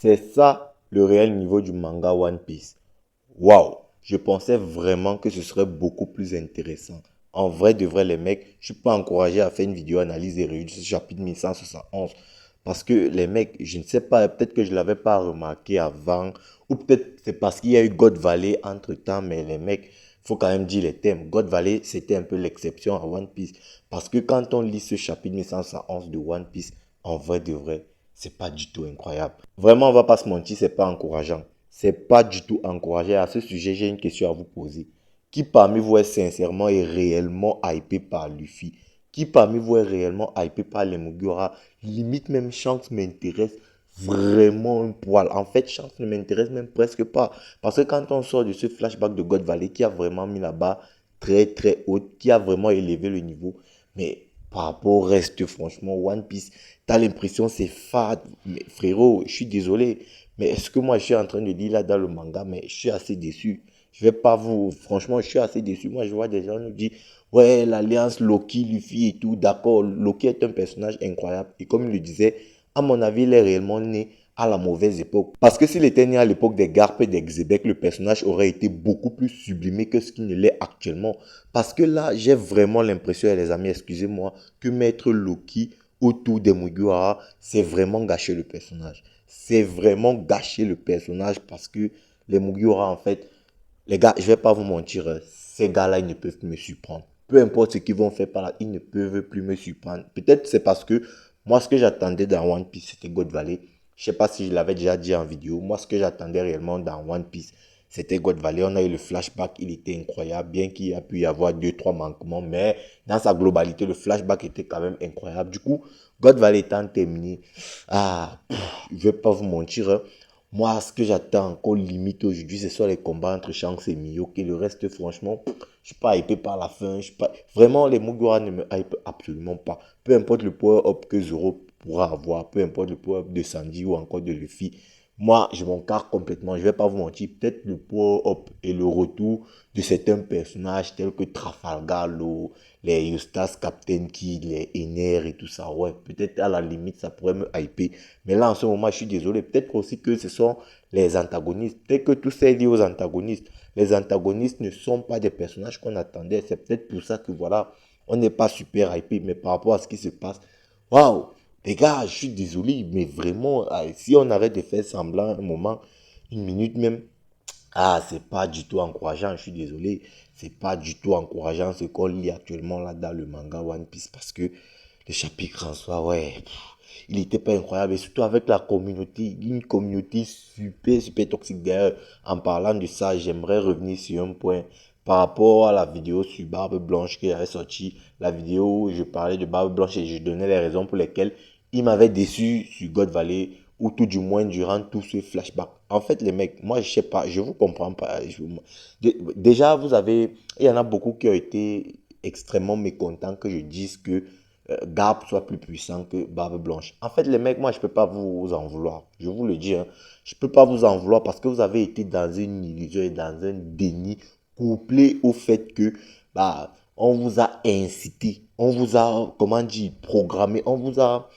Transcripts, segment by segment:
C'est ça le réel niveau du manga One Piece. Waouh! Je pensais vraiment que ce serait beaucoup plus intéressant. En vrai, de vrai, les mecs, je suis pas encouragé à faire une vidéo analyse et review de ce chapitre 1171. Parce que les mecs, je ne sais pas, peut-être que je l'avais pas remarqué avant, ou peut-être c'est parce qu'il y a eu God Valley entre-temps, mais les mecs, faut quand même dire les thèmes. God Valley, c'était un peu l'exception à One Piece. Parce que quand on lit ce chapitre 1111 de One Piece, en vrai de vrai, c'est pas du tout incroyable. Vraiment, on va pas se mentir, c'est pas encourageant. C'est pas du tout encouragé. À ce sujet, j'ai une question à vous poser. Qui parmi vous est sincèrement et réellement hypé par Luffy? Qui parmi vous est réellement hypé par les Mugiwara? Limite même Shanks m'intéresse vraiment un poil. En fait, Shanks ne m'intéresse même presque pas. Parce que quand on sort de ce flashback de God Valley qui a vraiment mis la barre très très haute, qui a vraiment élevé le niveau, mais par rapport au reste, franchement, One Piece, t'as l'impression c'est fade. Mais frérot, je suis désolé. Mais est-ce que moi je suis en train de lire là dans le manga, mais je suis assez déçu. Je vais pas vous. Franchement, je suis assez déçu. Moi, je vois des gens nous dire, ouais, l'alliance Loki, Luffy et tout. D'accord, Loki est un personnage incroyable. Et comme il le disait, à mon avis, il est réellement né à la mauvaise époque. Parce que s'il était né à l'époque des Garp et des Xebec, le personnage aurait été beaucoup plus sublimé que ce qu'il ne l'est actuellement. Parce que là, j'ai vraiment l'impression, et les amis, excusez-moi, que mettre Loki autour des Mugiwara, c'est vraiment gâcher le personnage. C'est vraiment gâcher le personnage parce que les Mugiwara, en fait, les gars, je vais pas vous mentir, ces gars-là, ils ne peuvent plus me surprendre. Peu importe ce qu'ils vont faire par là, ils ne peuvent plus me surprendre. Peut-être c'est parce que moi, ce que j'attendais dans One Piece, c'était God Valley. Je sais pas si je l'avais déjà dit en vidéo. Moi, ce que j'attendais réellement dans One Piece, c'était God Valley. On a eu le flashback, il était incroyable. Bien qu'il y a pu y avoir deux, trois manquements, mais dans sa globalité, le flashback était quand même incroyable. Du coup, God Valley étant terminé, je vais pas vous mentir, hein. Moi, ce que j'attends encore limite aujourd'hui, ce sont les combats entre Shanks et Mihawk. Et le reste, franchement, je suis pas hypé par la fin. Je suis pas... Vraiment, les Mugiwara ne me hype absolument pas. Peu importe le power-up que Zoro pourra avoir, peu importe le power-up de Sanji ou encore de Luffy, moi, je m'en carre complètement. Je vais pas vous mentir. Peut-être le power-up et le retour de certains personnages tels que Trafalgar Law, les Eustace Captain Kidd, les Ener et tout ça. Ouais, peut-être à la limite, ça pourrait me hyper. Mais là, en ce moment, je suis désolé. Peut-être aussi que ce sont les antagonistes. Peut-être que tout ça est lié aux antagonistes. Les antagonistes ne sont pas des personnages qu'on attendait. C'est peut-être pour ça que voilà, on n'est pas super hypé. Mais par rapport à ce qui se passe, waouh, les gars, je suis désolé. Mais vraiment, si on arrête de faire semblant un moment, une minute même, c'est pas du tout encourageant, je suis désolé. C'est pas du tout encourageant ce qu'on lit actuellement là dans le manga One Piece parce que le chapitre en soi, ouais, il était pas incroyable. Et surtout avec la communauté, une communauté super, super toxique. D'ailleurs, en parlant de ça, j'aimerais revenir sur un point par rapport à la vidéo sur Barbe Blanche qui avait sorti. La vidéo où je parlais de Barbe Blanche et je donnais les raisons pour lesquelles il m'avait déçu sur God Valley ou tout du moins durant tout ce flashback. En fait, les mecs, moi, je sais pas, je vous comprends pas. Déjà, vous avez, il y en a beaucoup qui ont été extrêmement mécontents que je dise que Garp soit plus puissant que Barbe Blanche. En fait, les mecs, moi, je peux pas vous en vouloir. Je vous le dis, hein. Je peux pas vous en vouloir parce que vous avez été dans une illusion et dans un déni couplé au fait que, on vous a incité, on vous a, comment dire, programmé, on vous a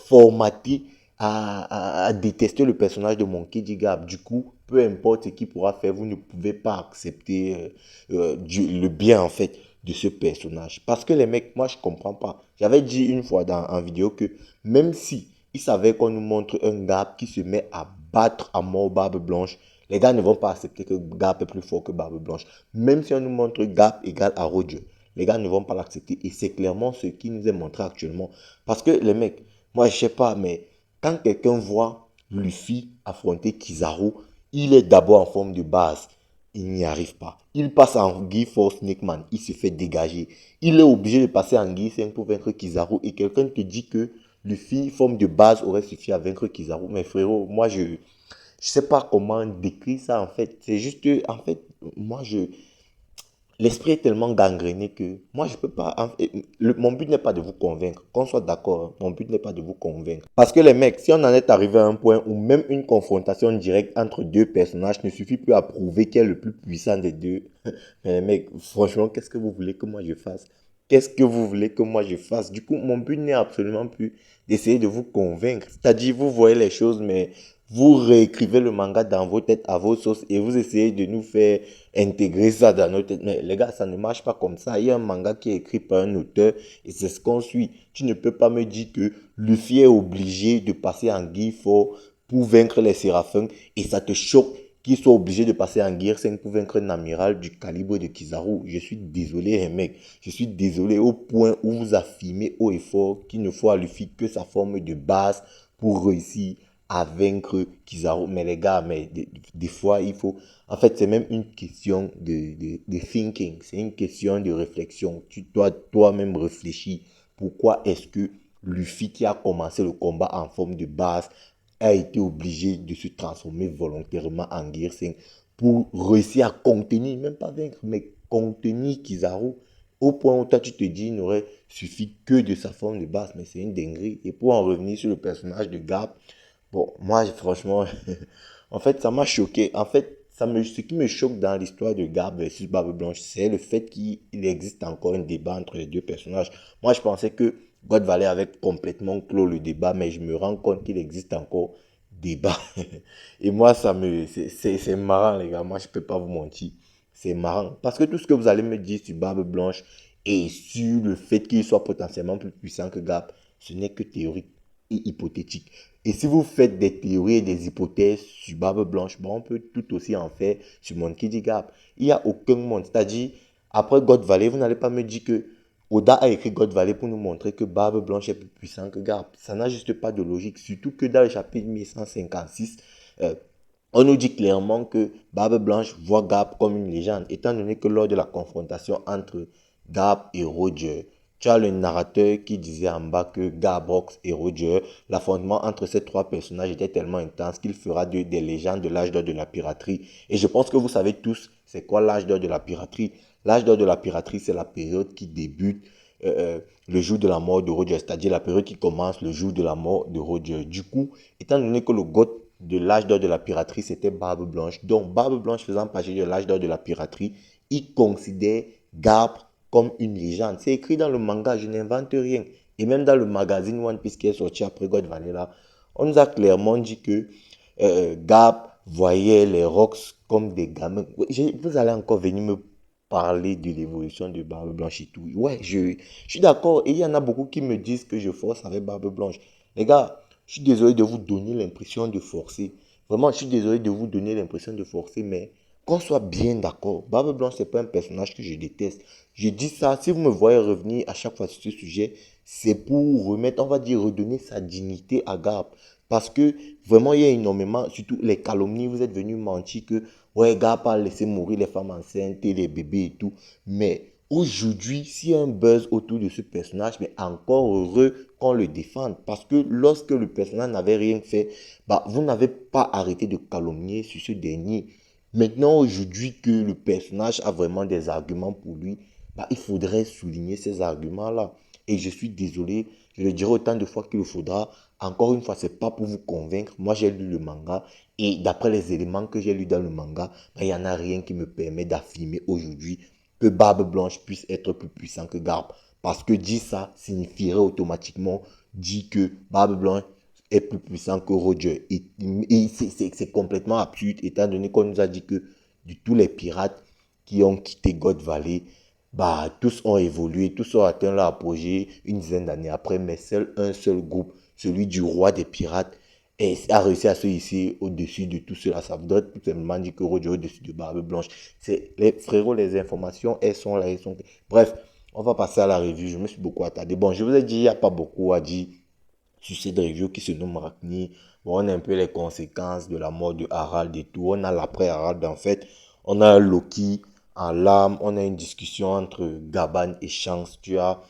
formaté à détester le personnage de Monkey D. Garp. Du coup, peu importe ce qu'il pourra faire, vous ne pouvez pas accepter le bien, en fait, de ce personnage. Parce que les mecs, moi, je comprends pas. J'avais dit une fois en vidéo que même si ils savaient qu'on nous montre un Garp qui se met à battre à mort Barbe Blanche, les gars ne vont pas accepter que Garp est plus fort que Barbe Blanche. Même si on nous montre Garp égal à Roger, les gars ne vont pas l'accepter. Et c'est clairement ce qui nous est montré actuellement. Parce que les mecs, moi, je sais pas, mais quand quelqu'un voit Luffy affronter Kizaru, il est d'abord en forme de base. Il n'y arrive pas. Il passe en Guy Force Nickman. Il se fait dégager. Il est obligé de passer en Guy 5 pour vaincre Kizaru. Et quelqu'un te dit que Luffy, forme de base, aurait suffi à vaincre Kizaru. Mais frérot, moi, je sais pas comment décrire ça, en fait. C'est juste que, en fait, moi, l'esprit est tellement gangréné que moi, je peux pas. Mon but n'est pas de vous convaincre. Qu'on soit d'accord, hein, mon but n'est pas de vous convaincre. Parce que les mecs, si on en est arrivé à un point où même une confrontation directe entre deux personnages ne suffit plus à prouver qui est le plus puissant des deux, mais les mecs, franchement, qu'est-ce que vous voulez que moi je fasse? Qu'est-ce que vous voulez que moi je fasse? Du coup, mon but n'est absolument plus d'essayer de vous convaincre. C'est-à-dire, vous voyez les choses, mais Vous réécrivez le manga dans vos têtes, à vos sauces, et vous essayez de nous faire intégrer ça dans nos têtes. Mais les gars, ça ne marche pas comme ça. Il y a un manga qui est écrit par un auteur, et c'est ce qu'on suit. Tu ne peux pas me dire que Luffy est obligé de passer en Gear 4 pour vaincre les Séraphins, et ça te choque qu'il soit obligé de passer en Gear 5 pour vaincre un amiral du calibre de Kizaru. Je suis désolé, les mecs. Je suis désolé au point où vous affirmez haut et fort qu'il ne faut à Luffy que sa forme de base pour réussir à vaincre Kizaru. Mais les gars, mais des fois, il faut... En fait, c'est même une question de thinking. C'est une question de réflexion. Tu dois toi-même réfléchir. Pourquoi est-ce que Luffy, qui a commencé le combat en forme de base, a été obligé de se transformer volontairement en Gear 5 pour réussir à contenir, même pas vaincre, mais contenir Kizaru au point où toi tu te dis il n'aurait suffi que de sa forme de base, mais c'est une dinguerie. Et pour en revenir sur le personnage de Garp, bon, moi franchement, en fait ça m'a choqué. En fait, ce qui me choque dans l'histoire de Garp versus Barbe Blanche, c'est le fait qu'il existe encore un débat entre les deux personnages. Moi je pensais que God Valley avait complètement clos le débat, mais je me rends compte qu'il existe encore débat. Et moi, c'est marrant, les gars. Moi, je peux pas vous mentir. C'est marrant. Parce que tout ce que vous allez me dire sur Barbe Blanche et sur le fait qu'il soit potentiellement plus puissant que Gap, ce n'est que théorique et hypothétique. Et si vous faites des théories et des hypothèses sur Barbe Blanche, bon, on peut tout aussi en faire sur Monkey D. Gap. Il n'y a aucun monde. C'est-à-dire, après God Valley, vous n'allez pas me dire que Oda a écrit God Valley pour nous montrer que Barbe Blanche est plus puissant que Garp. Ça n'a juste pas de logique. Surtout que dans le chapitre 1156, euh, on nous dit clairement que Barbe Blanche voit Garp comme une légende, étant donné que lors de la confrontation entre Garp et Roger, tu as le narrateur qui disait en bas que Garbox et Roger, l'affrontement entre ces trois personnages était tellement intense qu'il fera des légendes de l'âge d'or de la piraterie. Et je pense que vous savez tous c'est quoi l'âge d'or de la piraterie. L'âge d'or de la piraterie, c'est la période qui débute le jour de la mort de Roger, c'est-à-dire la période qui commence le jour de la mort de Roger. Du coup, étant donné que le god de l'âge d'or de la piraterie, c'était Barbe Blanche, donc Barbe Blanche faisant partie de l'âge d'or de la piraterie, il considère Garp comme une légende. C'est écrit dans le manga, je n'invente rien. Et même dans le magazine One Piece qui est sorti après God Vanilla, on nous a clairement dit que Garp voyait les Rocks comme des gamins. Vous allez encore venir me parler de l'évolution de Barbe Blanche et tout. Ouais, je suis d'accord. Et il y en a beaucoup qui me disent que je force avec Barbe Blanche. Les gars, je suis désolé de vous donner l'impression de forcer. Vraiment, je suis désolé de vous donner l'impression de forcer, mais qu'on soit bien d'accord. Barbe Blanche, c'est pas un personnage que je déteste. Je dis ça, si vous me voyez revenir à chaque fois sur ce sujet, c'est pour remettre, on va dire, redonner sa dignité à Garp. Parce que vraiment, il y a énormément, surtout les calomnies, vous êtes venus mentir que, ouais, Garp a laissé mourir les femmes enceintes et les bébés et tout. Mais aujourd'hui, s'il y a un buzz autour de ce personnage, mais encore heureux qu'on le défende. Parce que lorsque le personnage n'avait rien fait, bah, vous n'avez pas arrêté de calomnier sur ce dernier. Maintenant, aujourd'hui, que le personnage a vraiment des arguments pour lui, bah, il faudrait souligner ces arguments-là. Et je suis désolé, je le dirai autant de fois qu'il le faudra. Encore une fois, c'est pas pour vous convaincre. Moi, j'ai lu le manga et d'après les éléments que j'ai lus dans le manga, bah, il n'y en a rien qui me permet d'affirmer aujourd'hui que Barbe Blanche puisse être plus puissant que Garp. Parce que dire ça signifierait automatiquement dire que Barbe Blanche est plus puissant que Roger. Et c'est complètement absurde, étant donné qu'on nous a dit que de tous les pirates qui ont quitté God Valley, bah, tous ont évolué, tous ont atteint leur apogée une dizaine d'années après, mais seul un seul groupe, celui du roi des pirates, a réussi à se hisser au-dessus de tout cela. Ça voudrait tout simplement dire que Roger est au-dessus de Barbe Blanche. C'est, les frérots, les informations, elles sont là, elles sont... Bref, on va passer à la revue. Je me suis beaucoup attardé. Bon, je vous ai dit, il n'y a pas beaucoup à dire sur cette review qui se nomme Arachne. Bon, on a un peu les conséquences de la mort de Harald et tout. On a l'après Harald en fait. On a Loki en larmes. On a une discussion entre Gaban et Shanks. Tu as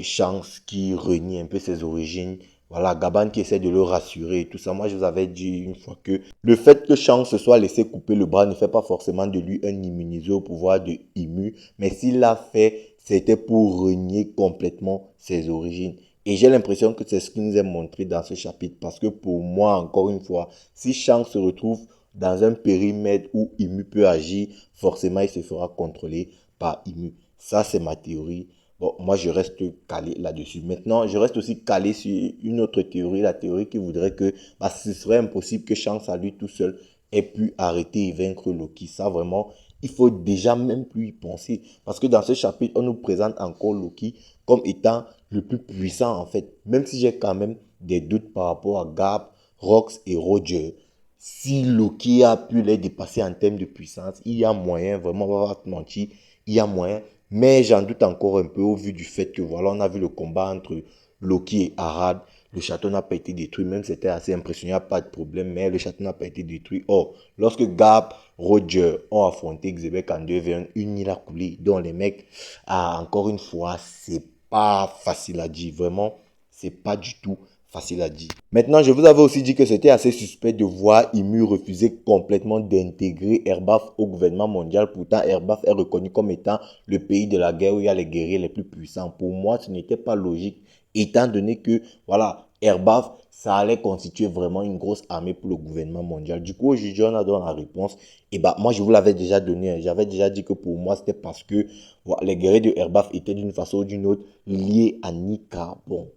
Shanks qui renie un peu ses origines. Voilà, Gaban qui essaie de le rassurer et tout ça. Moi, je vous avais dit une fois que le fait que Shanks se soit laissé couper le bras ne fait pas forcément de lui un immunisé au pouvoir de Imu. Mais s'il l'a fait, c'était pour renier complètement ses origines. Et j'ai l'impression que c'est ce qui nous est montré dans ce chapitre. Parce que pour moi, encore une fois, si Shanks se retrouve dans un périmètre où Imu peut agir, forcément, il se fera contrôler par Imu. Ça, c'est ma théorie. Bon, moi, je reste calé là-dessus. Maintenant, je reste aussi calé sur une autre théorie, la théorie qui voudrait que ce serait impossible que Shanks à lui tout seul ait pu arrêter et vaincre Loki. Ça, vraiment, il faut déjà même plus y penser. Parce que dans ce chapitre, on nous présente encore Loki comme étant le plus puissant, en fait. Même si j'ai quand même des doutes par rapport à Gap, Rox et Roger. Si Loki a pu les dépasser en termes de puissance, il y a moyen, vraiment, on va pas te mentir, il y a moyen. Mais j'en doute encore un peu au vu du fait que, voilà, on a vu le combat entre Loki et Arad. Le château n'a pas été détruit, même si c'était assez impressionnant, pas de problème, mais le château n'a pas été détruit. Or, lorsque Gap, Roger ont affronté Xebec en 2v1, une île a coulé. Donc les mecs, encore une fois, c'est pas facile à dire. Vraiment, c'est pas du tout facile à dire. Maintenant, je vous avais aussi dit que c'était assez suspect de voir Imu refuser complètement d'intégrer Erbaf au gouvernement mondial. Pourtant, Erbaf est reconnu comme étant le pays de la guerre où il y a les guerriers les plus puissants. Pour moi, ce n'était pas logique, étant donné que, voilà, Erbaf, ça allait constituer vraiment une grosse armée pour le gouvernement mondial. Du coup, aujourd'hui, on a donné la réponse. Et bah, moi, je vous l'avais déjà donné. J'avais déjà dit que pour moi, c'était parce que voilà, les guerriers de Erbaf étaient d'une façon ou d'une autre liés à Nika. Bon,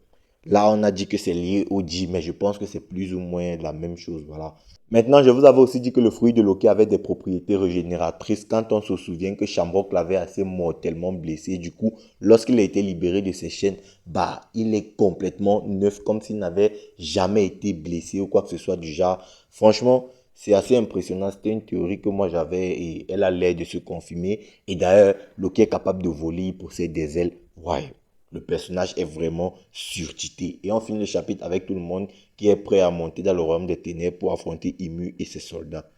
là, on a dit que c'est lié au G, mais je pense que c'est plus ou moins la même chose, voilà. Maintenant, je vous avais aussi dit que le fruit de Loki avait des propriétés régénératrices quand on se souvient que Shamrock l'avait assez mortellement blessé. Du coup, lorsqu'il a été libéré de ses chaînes, bah, il est complètement neuf, comme s'il n'avait jamais été blessé ou quoi que ce soit du genre. Franchement, c'est assez impressionnant. C'était une théorie que moi j'avais et elle a l'air de se confirmer. Et d'ailleurs, Loki est capable de voler, il possède des ailes. Ouais. Le personnage est vraiment surtité. Et on finit le chapitre avec tout le monde qui est prêt à monter dans le royaume des ténèbres pour affronter Imu et ses soldats.